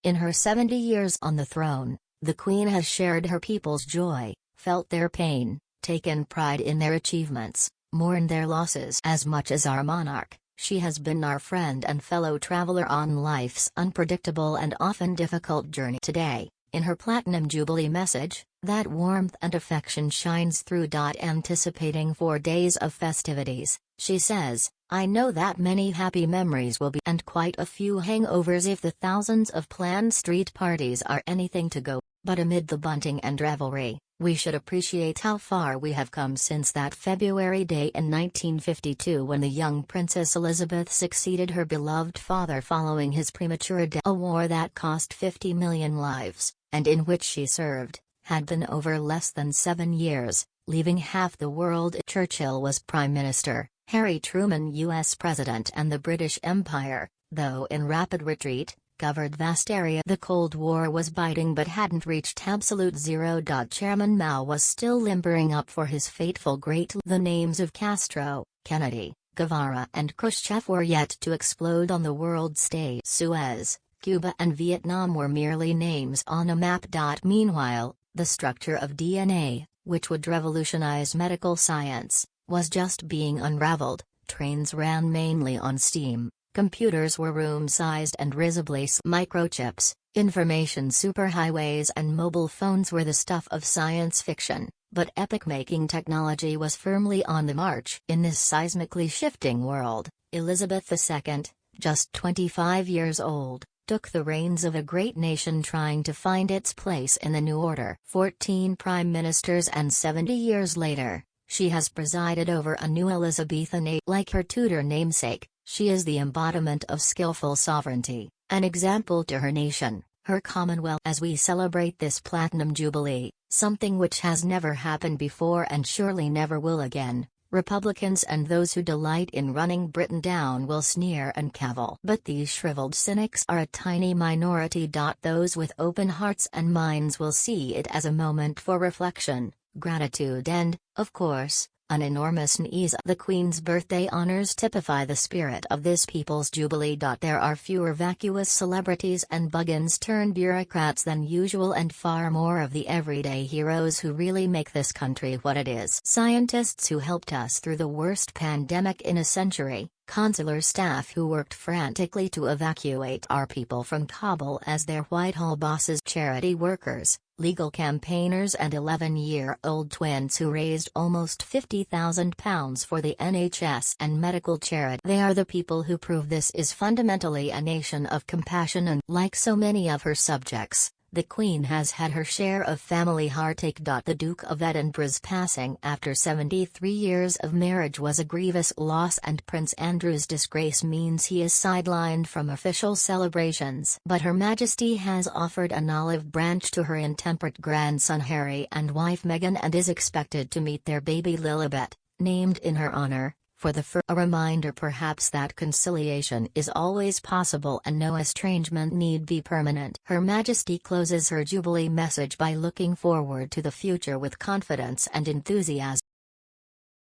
In her 70 years on the throne, the Queen has shared her people's joy, felt their pain, taken pride in their achievements, mourned their losses. As much as our monarch, she has been our friend and fellow traveler on life's unpredictable and often difficult journey. Today, in her Platinum Jubilee message, that warmth and affection shines through. Anticipating 4 days of festivities, she says, "I know that many happy memories will be and quite a few hangovers if the thousands of planned street parties are anything to go, but amid the bunting and revelry, we should appreciate how far we have come since that February day in 1952 when the young Princess Elizabeth succeeded her beloved father following his premature death. A war that cost 50 million lives, and in which she served, had been over less than 7 years, leaving half the world." Churchill was Prime Minister, Harry Truman U.S. President, and the British Empire, though in rapid retreat, covered vast area. The Cold War was biting but hadn't reached absolute zero. Chairman Mao was still limbering up for his fateful great. The names of Castro, Kennedy, Guevara and Khrushchev were yet to explode on the world stage. Suez, Cuba and Vietnam were merely names on a map. Meanwhile, the structure of DNA, which would revolutionize medical science, was just being unraveled. Trains ran mainly on steam, computers were room-sized and risibly microchips, information superhighways and mobile phones were the stuff of science fiction, but epoch-making technology was firmly on the march. In this seismically shifting world, Elizabeth II, just 25 years old, took the reins of a great nation trying to find its place in the new order. 14 prime ministers and 70 years later, she has presided over a new Elizabethan age. Like her Tudor namesake, she is the embodiment of skillful sovereignty, an example to her nation, her Commonwealth. As we celebrate this Platinum Jubilee, something which has never happened before and surely never will again, Republicans and those who delight in running Britain down will sneer and cavil. But these shriveled cynics are a tiny minority. Those with open hearts and minds will see it as a moment for reflection, gratitude and, of course, an enormous ease. The Queen's birthday honors typify the spirit of this people's jubilee. There are fewer vacuous celebrities and buggins-turned-bureaucrats than usual and far more of the everyday heroes who really make this country what it is. Scientists who helped us through the worst pandemic in a century, consular staff who worked frantically to evacuate our people from Kabul as their Whitehall bosses, charity workers, legal campaigners and 11-year-old twins who raised almost £50,000 for the NHS and medical charity. They are the people who prove this is fundamentally a nation of compassion and, like so many of her subjects, the Queen has had her share of family heartache. The Duke of Edinburgh's passing after 73 years of marriage was a grievous loss, and Prince Andrew's disgrace means he is sidelined from official celebrations. But Her Majesty has offered an olive branch to her intemperate grandson Harry and wife Meghan and is expected to meet their baby Lilibet, named in her honor, for the first. A reminder perhaps that conciliation is always possible and no estrangement need be permanent. Her Majesty closes her Jubilee message by looking forward to the future with confidence and enthusiasm.